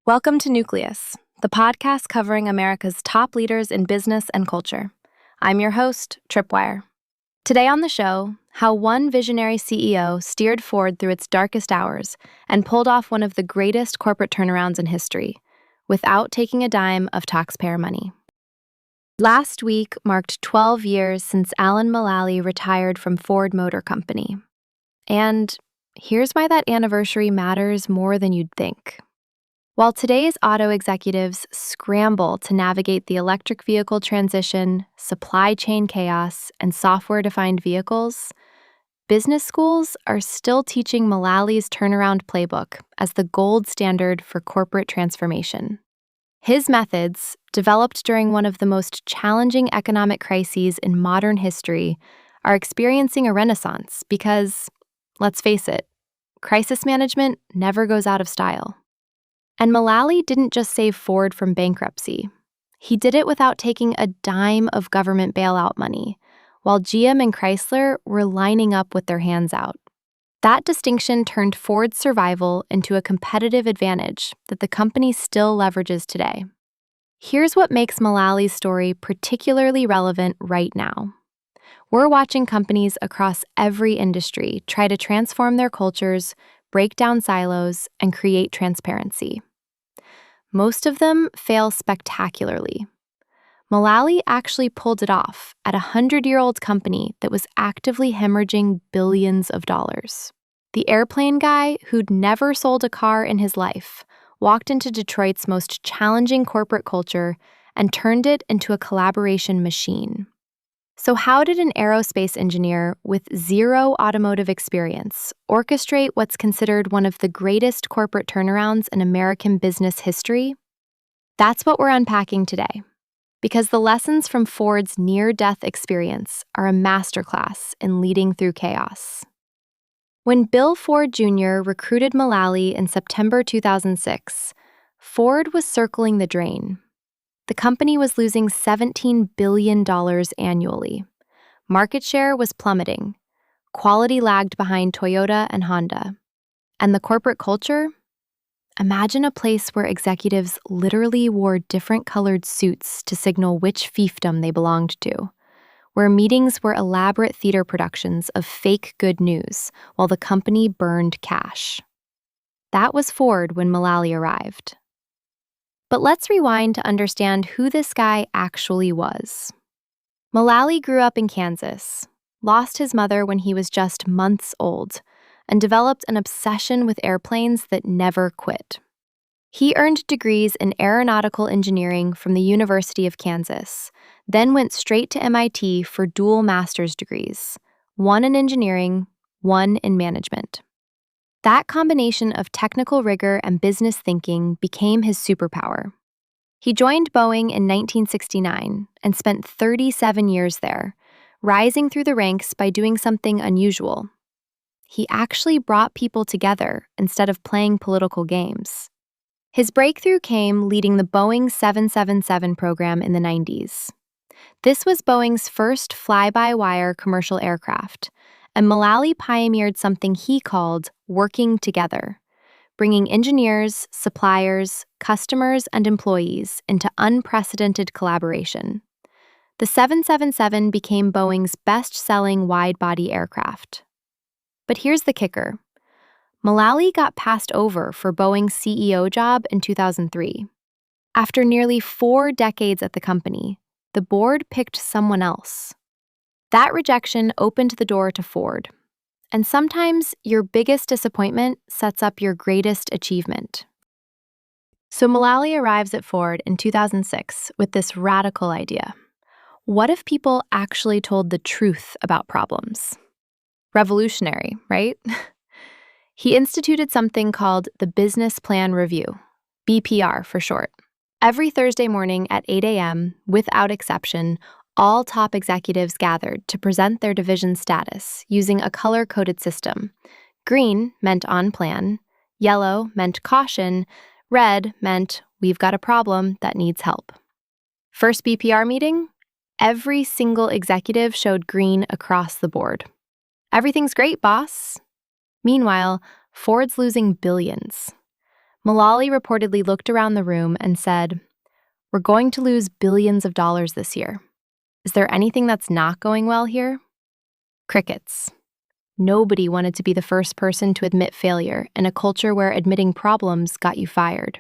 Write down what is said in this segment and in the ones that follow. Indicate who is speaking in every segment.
Speaker 1: Welcome to Nucleus, the podcast covering America's top leaders in business and culture. I'm your host, Tripwire. Today on the show, how one visionary CEO steered Ford through its darkest hours and pulled off one of the greatest corporate turnarounds in history, without taking a dime of taxpayer money. Last week marked 12 years since Alan Mulally retired from Ford Motor Company. And here's why that anniversary matters more than you'd think. While today's auto executives scramble to navigate the electric vehicle transition, supply chain chaos, and software-defined vehicles, business schools are still teaching Mulally's turnaround playbook as the gold standard for corporate transformation. His methods, developed during one of the most challenging economic crises in modern history, are experiencing a renaissance because, let's face it, crisis management never goes out of style. And Mulally didn't just save Ford from bankruptcy. He did it without taking a dime of government bailout money, while GM and Chrysler were lining up with their hands out. That distinction turned Ford's survival into a competitive advantage that the company still leverages today. Here's what makes Mulally's story particularly relevant right now. We're watching companies across every industry try to transform their cultures, break down silos, and create transparency. Most of them fail spectacularly. Mulally actually pulled it off at a 100-year-old company that was actively hemorrhaging billions of dollars. The airplane guy who'd never sold a car in his life walked into Detroit's most challenging corporate culture and turned it into a collaboration machine. So how did an aerospace engineer with zero automotive experience orchestrate what's considered one of the greatest corporate turnarounds in American business history? That's what we're unpacking today, because the lessons from Ford's near-death experience are a masterclass in leading through chaos. When Bill Ford Jr. recruited Mulally in September 2006, Ford was circling the drain. The company was losing $17 billion annually. Market share was plummeting. Quality lagged behind Toyota and Honda. And the corporate culture? Imagine a place where executives literally wore different colored suits to signal which fiefdom they belonged to, where meetings were elaborate theater productions of fake good news while the company burned cash. That was Ford when Mulally arrived. But let's rewind to understand who this guy actually was. Mulally grew up in Kansas, lost his mother when he was just months old, and developed an obsession with airplanes that never quit. He earned degrees in aeronautical engineering from the University of Kansas, then went straight to MIT for dual master's degrees, one in engineering, one in management. That combination of technical rigor and business thinking became his superpower. He joined Boeing in 1969 and spent 37 years there, rising through the ranks by doing something unusual. He actually brought people together instead of playing political games. His breakthrough came leading the Boeing 777 program in the 90s. This was Boeing's first fly-by-wire commercial aircraft, and Mulally pioneered something he called working together, bringing engineers, suppliers, customers, and employees into unprecedented collaboration. The 777 became Boeing's best-selling wide-body aircraft. But here's the kicker. Mulally got passed over for Boeing's CEO job in 2003. After nearly 4 decades at the company, the board picked someone else. That rejection opened the door to Ford. And sometimes your biggest disappointment sets up your greatest achievement. So Mulally arrives at Ford in 2006 with this radical idea. What if people actually told the truth about problems? Revolutionary, right? He instituted something called the Business Plan Review, BPR for short. Every Thursday morning at 8 a.m., without exception, all top executives gathered to present their division status using a color-coded system. Green meant on plan, yellow meant caution, red meant we've got a problem that needs help. First BPR meeting, every single executive showed green across the board. Everything's great, boss. Meanwhile, Ford's losing billions. Mulally reportedly looked around the room and said, "We're going to lose billions of dollars this year. Is there anything that's not going well here?" Crickets. Nobody wanted to be the first person to admit failure in a culture where admitting problems got you fired.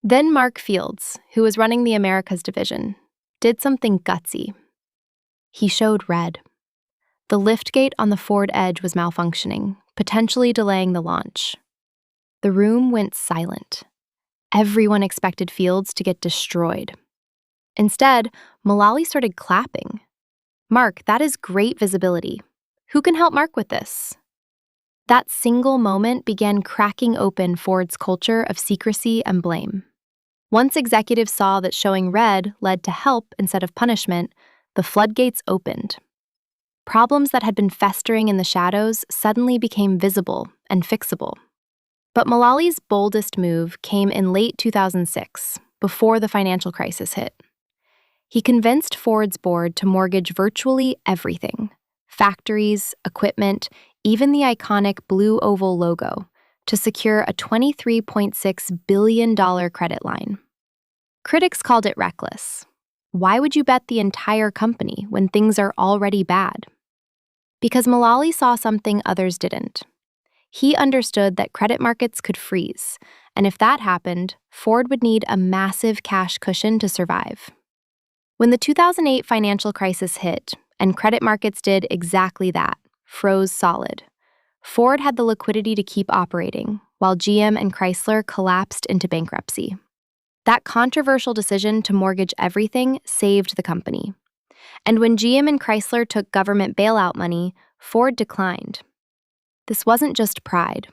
Speaker 1: Then Mark Fields, who was running the Americas division, did something gutsy. He showed red. The liftgate on the Ford Edge was malfunctioning, potentially delaying the launch. The room went silent. Everyone expected Fields to get destroyed. Instead, Mulally started clapping. "Mark, that is great visibility. Who can help Mark with this?" That single moment began cracking open Ford's culture of secrecy and blame. Once executives saw that showing red led to help instead of punishment, the floodgates opened. Problems that had been festering in the shadows suddenly became visible and fixable. But Mulally's boldest move came in late 2006, before the financial crisis hit. He convinced Ford's board to mortgage virtually everything: factories, equipment, even the iconic blue oval logo, to secure a $23.6 billion credit line. Critics called it reckless. Why would you bet the entire company when things are already bad? Because Mulally saw something others didn't. He understood that credit markets could freeze, and if that happened, Ford would need a massive cash cushion to survive. When the 2008 financial crisis hit, and credit markets did exactly that, froze solid, Ford had the liquidity to keep operating, while GM and Chrysler collapsed into bankruptcy. That controversial decision to mortgage everything saved the company. And when GM and Chrysler took government bailout money, Ford declined. This wasn't just pride.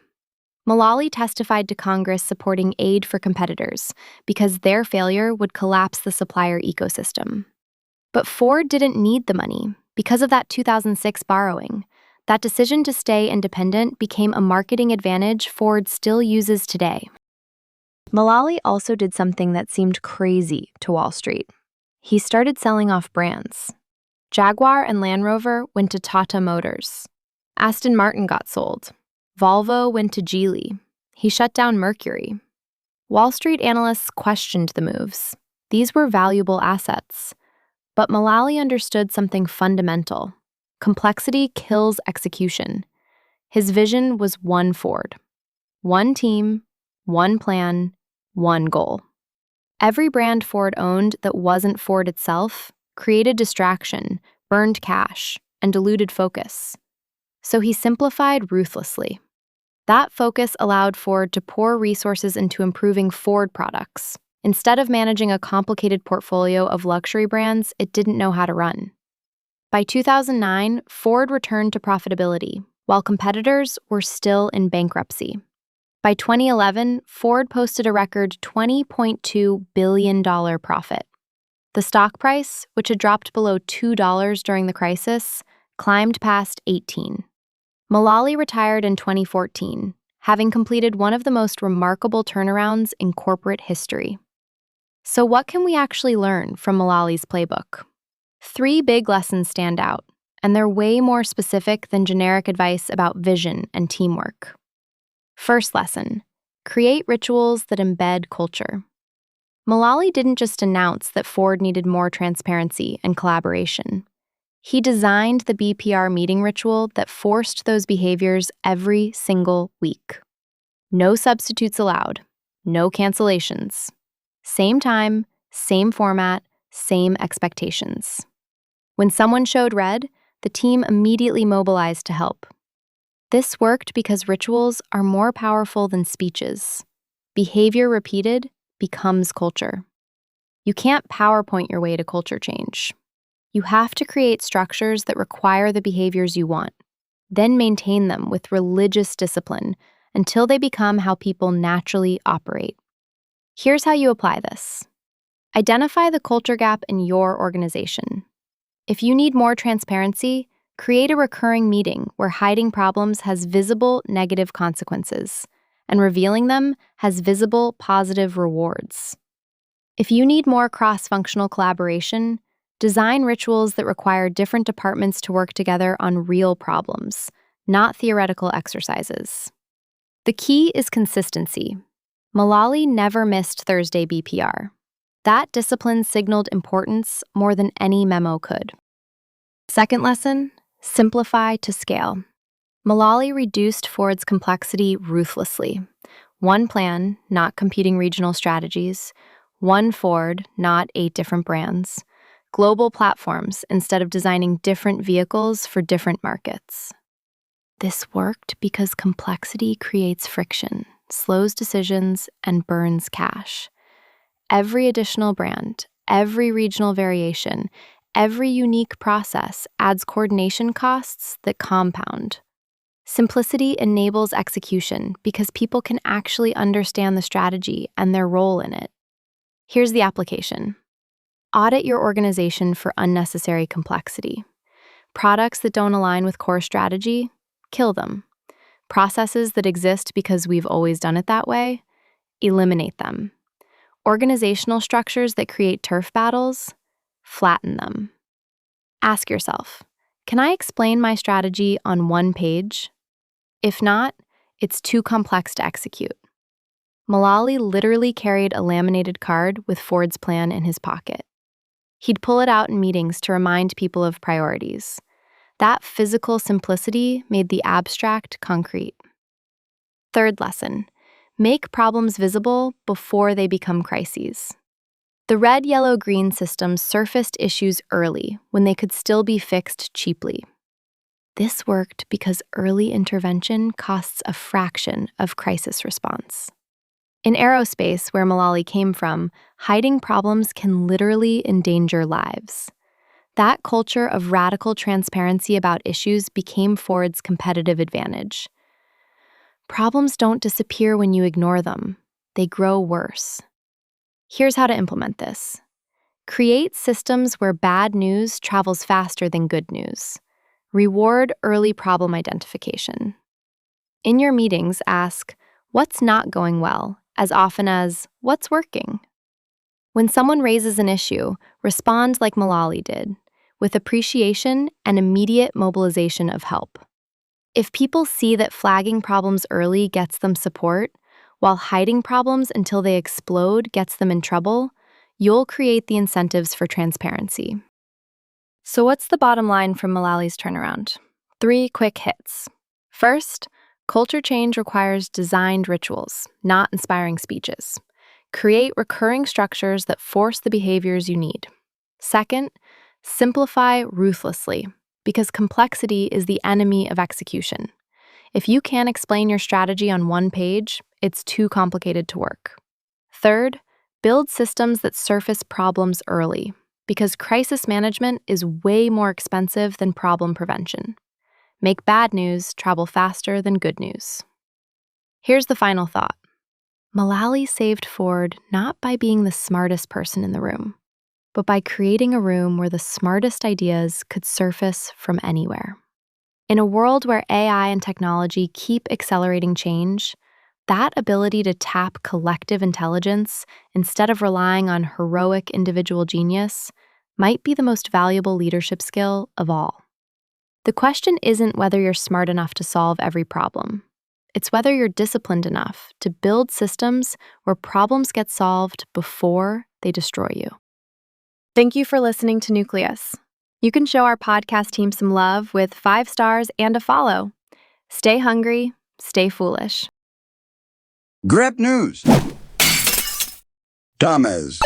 Speaker 1: Mulally testified to Congress supporting aid for competitors because their failure would collapse the supplier ecosystem. But Ford didn't need the money because of that 2006 borrowing. That decision to stay independent became a marketing advantage Ford still uses today. Mulally also did something that seemed crazy to Wall Street. He started selling off brands. Jaguar and Land Rover went to Tata Motors. Aston Martin got sold. Volvo went to Geely. He shut down Mercury. Wall Street analysts questioned the moves. These were valuable assets. But Mulally understood something fundamental. Complexity kills execution. His vision was one Ford. One team, one plan, one goal. Every brand Ford owned that wasn't Ford itself created distraction, burned cash, and diluted focus. So he simplified ruthlessly. That focus allowed Ford to pour resources into improving Ford products, instead of managing a complicated portfolio of luxury brands it didn't know how to run. By 2009, Ford returned to profitability, while competitors were still in bankruptcy. By 2011, Ford posted a record $20.2 billion profit. The stock price, which had dropped below $2 during the crisis, climbed past $18. Mulally retired in 2014, having completed one of the most remarkable turnarounds in corporate history. So what can we actually learn from Mulally's playbook? 3 big lessons stand out, and they're way more specific than generic advice about vision and teamwork. First lesson, create rituals that embed culture. Mulally didn't just announce that Ford needed more transparency and collaboration. He designed the BPR meeting ritual that forced those behaviors every single week. No substitutes allowed, no cancellations. Same time, same format, same expectations. When someone showed red, the team immediately mobilized to help. This worked because rituals are more powerful than speeches. Behavior repeated becomes culture. You can't PowerPoint your way to culture change. You have to create structures that require the behaviors you want, then maintain them with religious discipline until they become how people naturally operate. Here's how you apply this. Identify the culture gap in your organization. If you need more transparency, create a recurring meeting where hiding problems has visible negative consequences, and revealing them has visible positive rewards. If you need more cross-functional collaboration, design rituals that require different departments to work together on real problems, not theoretical exercises. The key is consistency. Mulally never missed Thursday BPR. That discipline signaled importance more than any memo could. Second lesson, simplify to scale. Mulally reduced Ford's complexity ruthlessly. One plan, not competing regional strategies. One Ford, not 8 different brands. Global platforms instead of designing different vehicles for different markets. This worked because complexity creates friction, slows decisions, and burns cash. Every additional brand, every regional variation, every unique process adds coordination costs that compound. Simplicity enables execution because people can actually understand the strategy and their role in it. Here's the application. Audit your organization for unnecessary complexity. Products that don't align with core strategy, kill them. Processes that exist because we've always done it that way, eliminate them. Organizational structures that create turf battles, flatten them. Ask yourself, can I explain my strategy on one page? If not, it's too complex to execute. Mulally literally carried a laminated card with Ford's plan in his pocket. He'd pull it out in meetings to remind people of priorities. That physical simplicity made the abstract concrete. Third lesson, make problems visible before they become crises. The red, yellow, green system surfaced issues early when they could still be fixed cheaply. This worked because early intervention costs a fraction of crisis response. In aerospace, where Mulally came from, hiding problems can literally endanger lives. That culture of radical transparency about issues became Ford's competitive advantage. Problems don't disappear when you ignore them. They grow worse. Here's how to implement this. Create systems where bad news travels faster than good news. Reward early problem identification. In your meetings, ask, what's not going well, as often as, what's working? When someone raises an issue, respond like Mulally did, with appreciation and immediate mobilization of help. If people see that flagging problems early gets them support, while hiding problems until they explode gets them in trouble, you'll create the incentives for transparency. So what's the bottom line from Mullally's turnaround? 3 quick hits. First, culture change requires designed rituals, not inspiring speeches. Create recurring structures that force the behaviors you need. Second, simplify ruthlessly, because complexity is the enemy of execution. If you can't explain your strategy on one page, it's too complicated to work. Third, build systems that surface problems early, because crisis management is way more expensive than problem prevention. Make bad news travel faster than good news. Here's the final thought. Mulally saved Ford not by being the smartest person in the room, but by creating a room where the smartest ideas could surface from anywhere. In a world where AI and technology keep accelerating change, that ability to tap collective intelligence instead of relying on heroic individual genius might be the most valuable leadership skill of all. The question isn't whether you're smart enough to solve every problem. It's whether you're disciplined enough to build systems where problems get solved before they destroy you. Thank you for listening to Nucleus. You can show our podcast team some love with 5 stars and a follow. Stay hungry, stay foolish.
Speaker 2: Grab news. Thomas.